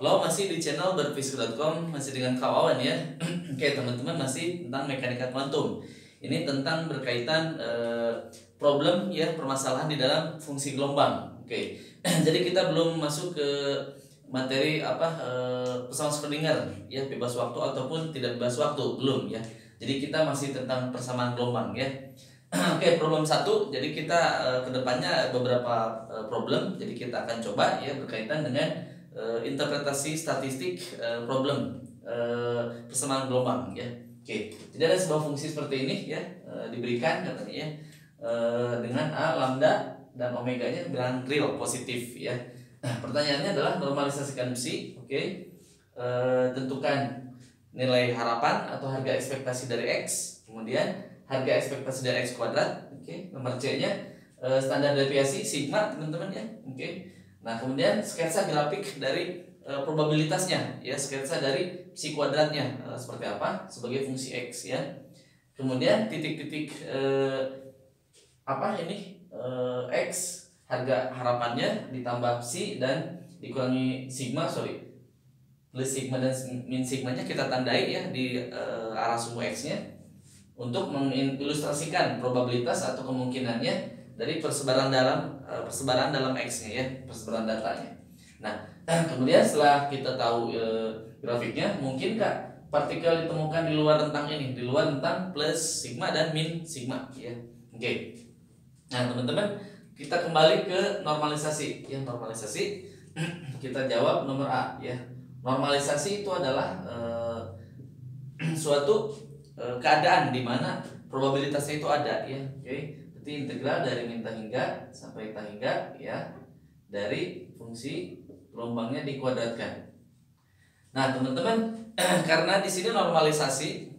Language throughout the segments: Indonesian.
Halo, masih di channel berpisku.com, masih dengan Kak Wawan ya. Oke teman-teman, masih tentang mekanika kuantum. Ini tentang berkaitan problem ya, permasalahan di dalam fungsi gelombang. Oke. Jadi kita belum masuk ke materi persamaan Schrödinger ya, bebas waktu ataupun tidak bebas waktu, belum ya. Jadi kita masih tentang persamaan gelombang ya. Oke, problem 1. Jadi kita kedepannya beberapa problem. Jadi kita akan coba ya berkaitan dengan interpretasi statistik problem persamaan gelombang ya. Oke, jadi ada sebuah fungsi seperti ini ya, diberikan katanya ya, dengan a lambda dan omeganya bilangan real positif ya. Nah, pertanyaannya adalah normalisasikan psi. Oke, tentukan nilai harapan atau harga ekspektasi dari x, kemudian harga ekspektasi dari x kuadrat. Oke, nomor c nya standar deviasi sigma teman-teman ya. Oke. Nah, kemudian sketsa grafik dari probabilitasnya ya, sketsa dari psi kuadratnya seperti apa sebagai fungsi x ya. Kemudian titik-titik x harga harapannya ditambah psi dan dikurangi sigma, plus sigma dan min sigmanya kita tandai ya di arah sumbu x-nya untuk mengilustrasikan probabilitas atau kemungkinannya dari persebaran dalam X-nya ya, persebaran datanya. Nah, kemudian setelah kita tahu grafiknya, mungkinkah partikel ditemukan di luar rentang ini, di luar rentang plus sigma dan min sigma ya. Oke. Nah, teman-teman, kita kembali ke normalisasi. Ya, normalisasi kita jawab nomor A ya. Normalisasi itu adalah suatu keadaan di mana probabilitasnya itu ada ya. Oke. Berarti integral dari min hingga sampai hingga ya, dari fungsi gelombangnya dikuadratkan. Nah, teman-teman, karena di sini normalisasi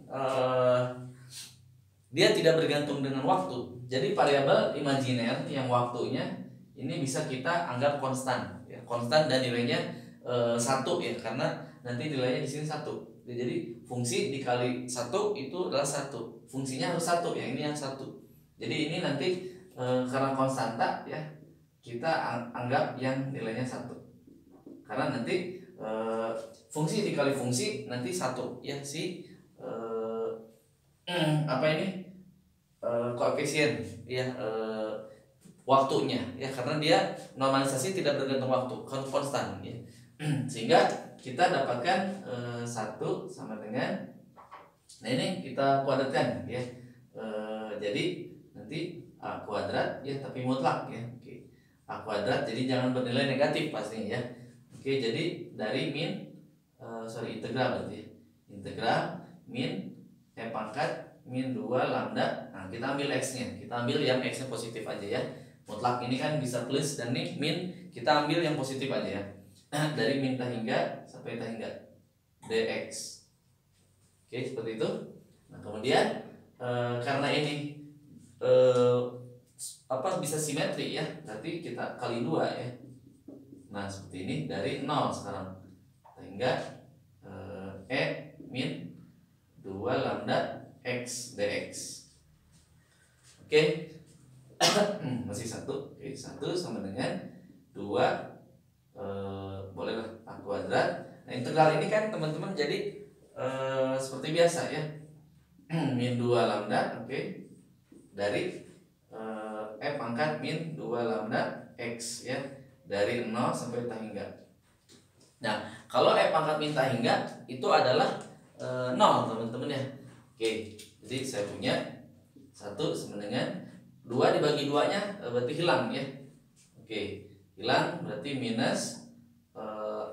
dia tidak bergantung dengan waktu. Jadi variabel imajiner yang waktunya ini bisa kita anggap konstan ya, konstan dan nilainya 1 ya, karena nanti nilainya di sini 1. Jadi fungsi dikali 1 itu adalah 1. Fungsinya harus 1 ya, ini yang 1. Jadi ini nanti karena konstanta ya, kita anggap yang nilainya 1. Karena nanti fungsi dikali fungsi nanti 1 ya, si koefisien ya, waktunya ya, karena dia normalisasi tidak bergantung waktu, konstan ya. Sehingga kita dapatkan 1 sama dengan, nah ini kita kuadratkan ya, jadi nanti a kuadrat ya, tapi mutlak ya. Oke, a kuadrat jadi jangan bernilai negatif pastinya ya. Oke, jadi dari integral berarti ya. Integral min e pangkat min 2 lambda. Nah, kita ambil x-nya, kita ambil yang x-nya positif aja ya. Mutlak ini kan bisa plus, dan nih min kita ambil yang positif aja ya. Dari min hingga sampai hingga dx. Oke, seperti itu. Nah, kemudian karena ini bisa simetri ya, berarti kita kali 2 ya. Nah, seperti ini dari 0 sekarang hingga min 2 lambda x dx. Oke. Masih 1. Oke, 1 sama dengan 2 bolehlah a kuadrat. Nah, integral ini kan teman-teman jadi seperti biasa ya. Min 2 lambda, oke, dari f pangkat min 2 lambda x ya, dari 0 sampai hingga. Nah, kalau f pangkat min hingga itu adalah 0 teman-teman ya. Oke, jadi saya punya 1 sama dengan 2 dibagi 2-nya berarti hilang ya. Oke, hilang berarti minus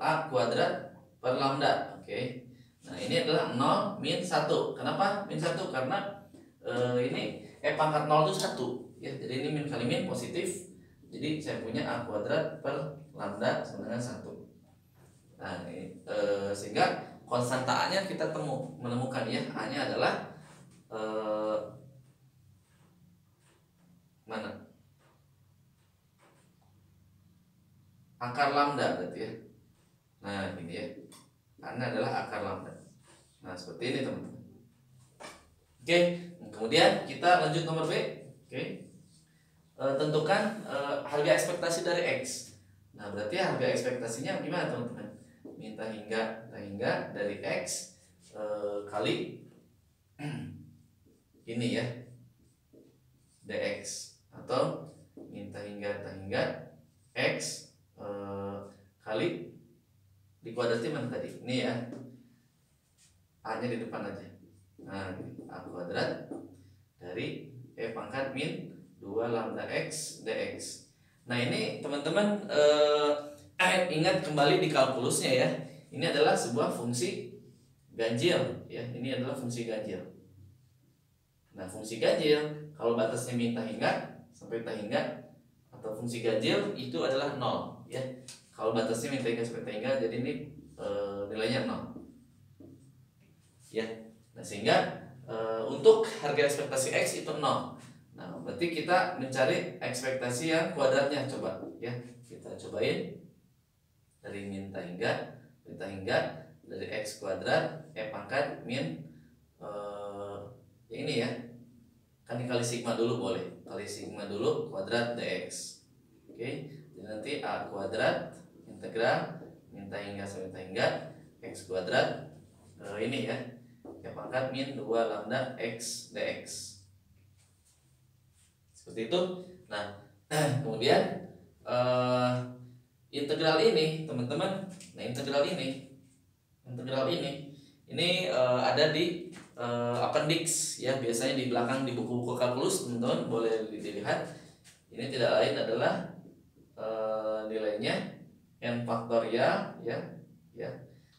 a kuadrat per lambda. Oke. Nah, ini adalah 0 min 1. Kenapa min 1? Karena ini f pangkat 0 itu 1 ya. Jadi ini min kali min positif. Jadi saya punya a kuadrat per lambda sama dengan 1. Nah, ini, sehingga konstanta A-nya kita menemukan ya. A-nya adalah mana? Akar lambda berarti ya. Nah, ini ya. A-nya adalah akar lambda. Nah, seperti ini teman-teman. Oke, kemudian kita lanjut nomor B. Oke. Tentukan harga ekspektasi dari X. Nah, berarti harga ekspektasinya gimana teman-teman? min hingga dari X kali ini ya dx, atau min hingga X kali dikuadrati mana tadi? Ini ya, A nya di depan aja. Nah, A kuadrat dari E pangkat min 2 lambda X dx. Nah ini teman-teman ingat kembali di kalkulusnya ya. Ini adalah sebuah fungsi ganjil ya. Ini adalah fungsi ganjil. Nah fungsi ganjil kalau batasnya min hingga sampai hingga atau fungsi ganjil itu adalah 0 ya. Kalau batasnya min hingga sampai hingga, jadi ini nilainya 0 ya. Nah sehingga untuk harga ekspektasi X itu 0. Nah berarti kita mencari ekspektasi yang kuadratnya, coba ya. Kita cobain dari min hingga dari X kuadrat E pangkat min ini ya, kan dikali sigma dulu, boleh kali sigma dulu kuadrat dx. Oke, jadi nanti A kuadrat integral min hingga sampai hingga X kuadrat ini ya, E pangkat min 2 lambda X dx. Seperti itu. Nah kemudian integral ini teman-teman, nah integral ini ada di appendix ya, biasanya di belakang di buku-buku kalkulus, teman-teman boleh dilihat. Ini tidak lain adalah nilainya n faktorial ya.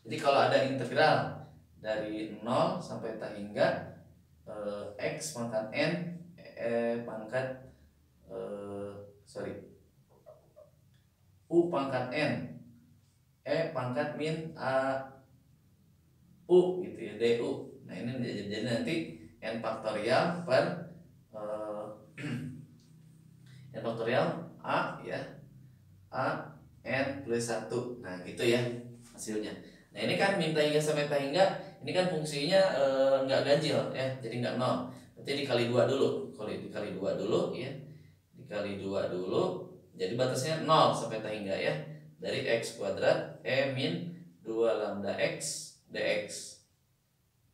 Jadi kalau ada integral dari 0 sampai hingga X pangkat n pangkat U pangkat n pangkat min a u gitu ya, du. Nah ini jadi nanti n faktorial per n faktorial a ya, a n plus 1. Nah gitu ya hasilnya. Nah ini kan min hingga sampai hingga, ini kan fungsinya nggak ganjil ya, jadi nggak 0. Berarti dikali 2 dulu. Kalau dikali 2 dulu ya, dikali 2 dulu, jadi batasnya 0 sampai hingga ya, dari X kuadrat E min 2 lambda X dx.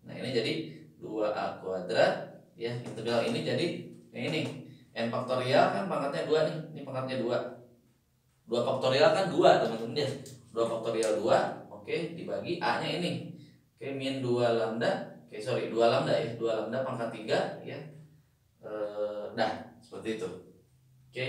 Nah ini jadi 2A kuadrat ya, integral ini jadi ini n faktorial kan pangkatnya 2 nih, ini pangkatnya 2 faktorial kan 2 teman-teman ya, 2 faktorial 2, oke, dibagi A nya ini, oke, min 2 lambda, 2 lambda ya, 2 lambda pangkat 3 ya, seperti itu. Oke,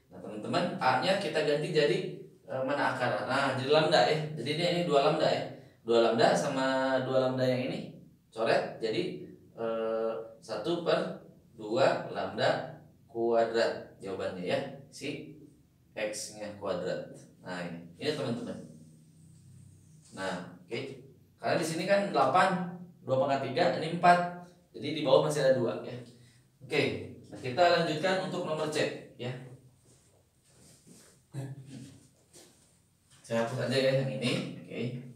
nah teman-teman A nya kita ganti jadi mana akar? Nah jadi lambda ya, jadi ini 2 lambda ya, 2 lambda sama 2 lambda yang ini coret, jadi 1/2 lambda kuadrat jawabannya ya, si X nya kuadrat. Nah ini teman-teman. Nah oke, karena di sini kan 8, 2 pangkat 3, ini 4, jadi di bawah masih ada 2 ya. Oke, nah kita lanjutkan untuk nomor C ya. Saya hapus aja ya yang ini. Oke.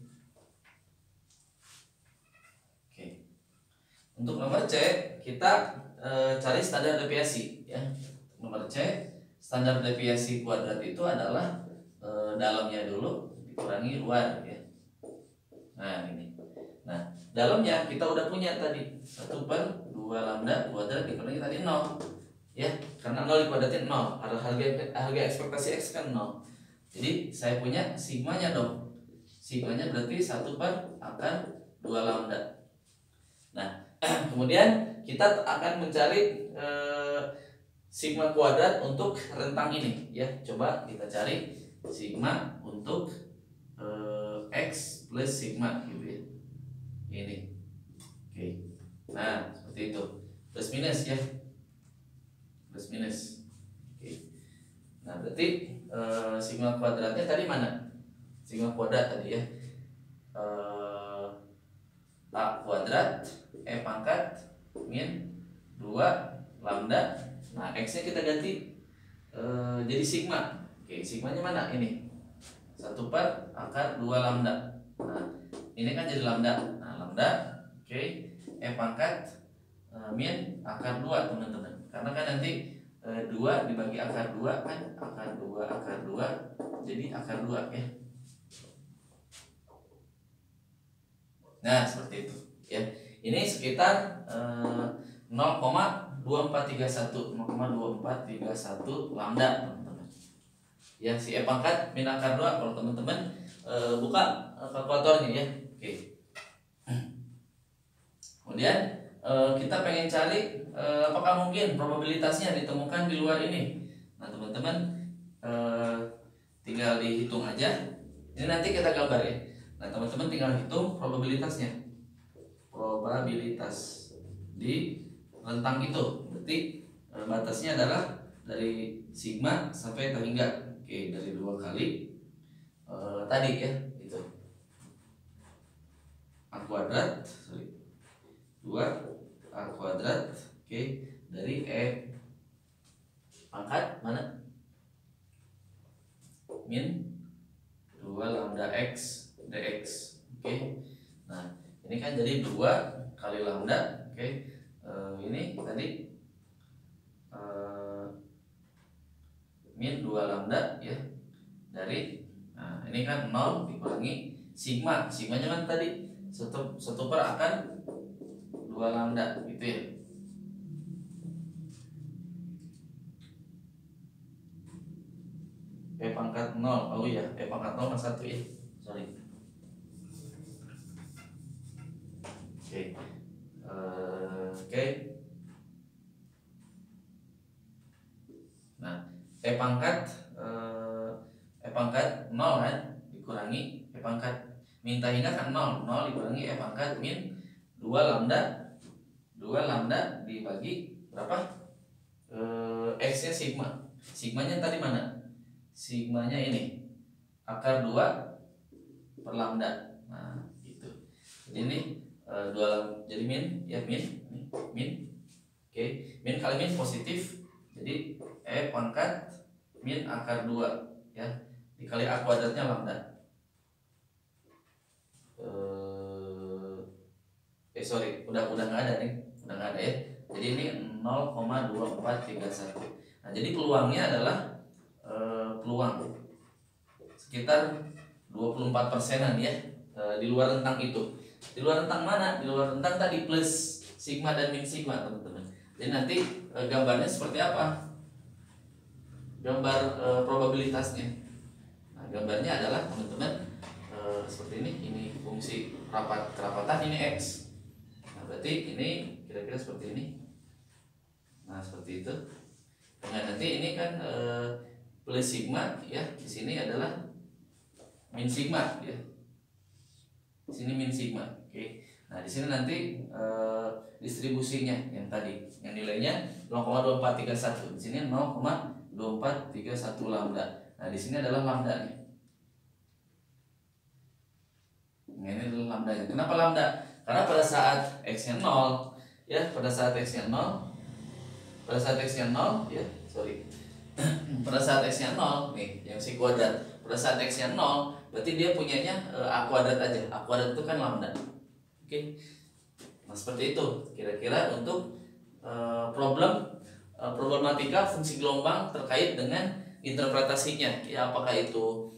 Untuk nomor C kita cari standar deviasi ya. Nomor C, standar deviasi kuadrat itu adalah dalamnya dulu dikurangi luar ya. Nah ini. Nah dalamnya kita udah punya tadi 1/2 lambda kuadrat dikurangi tadi 0 ya, karena 0 dikuadratin 0, harga ekspektasi X kan 0. Jadi saya punya sigmanya dong. Sigmanya berarti 1/2 lambda. Nah kemudian kita akan mencari sigma kuadrat untuk rentang ini ya. Coba kita cari sigma untuk X plus sigma gitu ya. Ini. Oke. Nah seperti itu. Plus minus ya. Plus minus. Oke. Nah berarti sigma kuadratnya tadi mana? Sigma kuadrat tadi ya, A kuadrat E pangkat min 2 lambda. Nah X nya kita ganti jadi sigma. Oke, sigmanya mana? Ini 1/2 lambda. Nah ini kan jadi lambda. Nah lambda, oke, E pangkat min akar 2 teman-teman, karena kan nanti 2 dibagi akar 2 kan akar 2 jadi akar 2 ya. Nah, seperti itu ya. Ini sekitar 0,2431 lambda, teman-teman. Ya, si E pangkat min akar 2 kalau teman-teman buka kalkulatornya ya. Oke. Kemudian kita pengen cari apakah mungkin probabilitasnya ditemukan di luar ini. Nah, teman-teman tinggal dihitung aja. Ini nanti kita gambar ya. Nah, teman-teman tinggal hitung probabilitasnya. Probabilitas di rentang itu. Berarti batasnya adalah dari sigma sampai terhingga. Oke, dari 2 kali tadi ya, itu A kuadrat, 2 A kuadrat, oke, dari E pangkat mana? Min 2 lambda X dx. Oke. Nah, ini kan jadi 2 kali lambda. Oke. Ini tadi min 2 lambda ya, dari ini kan 0 dikurangi sigma. Sigmanya kan tadi 1 per akan 2 lambda gitu ya. E pangkat 0. Oh iya, E pangkat 0 kan 1 ya. Sorry. Oke. Oke. Nah, E pangkat 0 kan dikurangi E pangkat minta hingga kan 0 dikurangi E pangkat min 2 lambda dibagi berapa? X nya sigma. Sigmanya tadi mana? Sigmanya ini akar 2 per lambda. Nah, gitu. Jadi ini 2 jadi min ya, min. Oke, min kali min positif. Jadi E pangkat min akar 2 ya, dikali A kuadratnya lambda. Sorry, udah nggak ada nih, udah nggak ada ya. Jadi ini 0,2431. Nah, jadi peluangnya adalah peluang sekitar 24%-an ya, di luar rentang itu. Di luar rentang mana? Di luar rentang tadi plus sigma dan min sigma, teman-teman. Jadi nanti gambarnya seperti apa? Gambar probabilitasnya. Nah, gambarnya adalah teman-teman seperti ini. Ini fungsi kerapatan, ini X. Nah, berarti ini kira-kira seperti ini. Nah, seperti itu. Nah, nanti ini kan plus sigma ya, di sini adalah min sigma ya. Di sini min sigma. Oke. Nah, di sini nanti distribusinya yang tadi, yang nilainya 0,2431. Di sini 0,2431 lambda. Nah, di sini adalah lambda nih. Nah, ini adalah lambdanya. Kenapa lambda? Karena pada saat X-nya 0 ya, pada saat X-nya 0 ya, sorry. Pada saat X-nya 0 nih, yang si kuadrat. Pada saat X-nya 0, berarti dia punyanya A kuadrat aja. A kuadrat itu kan lambda. Oke. Nah, seperti itu kira-kira untuk problematika fungsi gelombang terkait dengan interpretasinya ya, apakah itu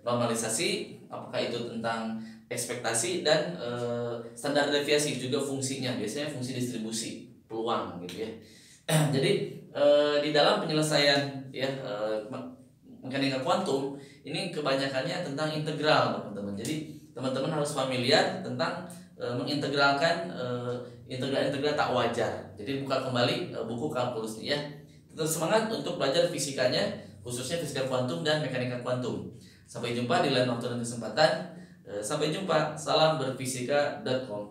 normalisasi, apakah itu tentang ekspektasi dan standar deviasi juga fungsinya, biasanya fungsi distribusi peluang gitu ya. Jadi di dalam penyelesaian ya mekanika kuantum ini kebanyakannya tentang integral, teman-teman. Jadi teman-teman harus familiar tentang mengintegralkan integral tak wajar. Jadi buka kembali buku kalkulusnya ya. Tetap semangat untuk belajar fisikanya, khususnya fisika kuantum dan mekanika kuantum. Sampai jumpa di lain waktu dan kesempatan. Sampai jumpa. Salam berfisika.com.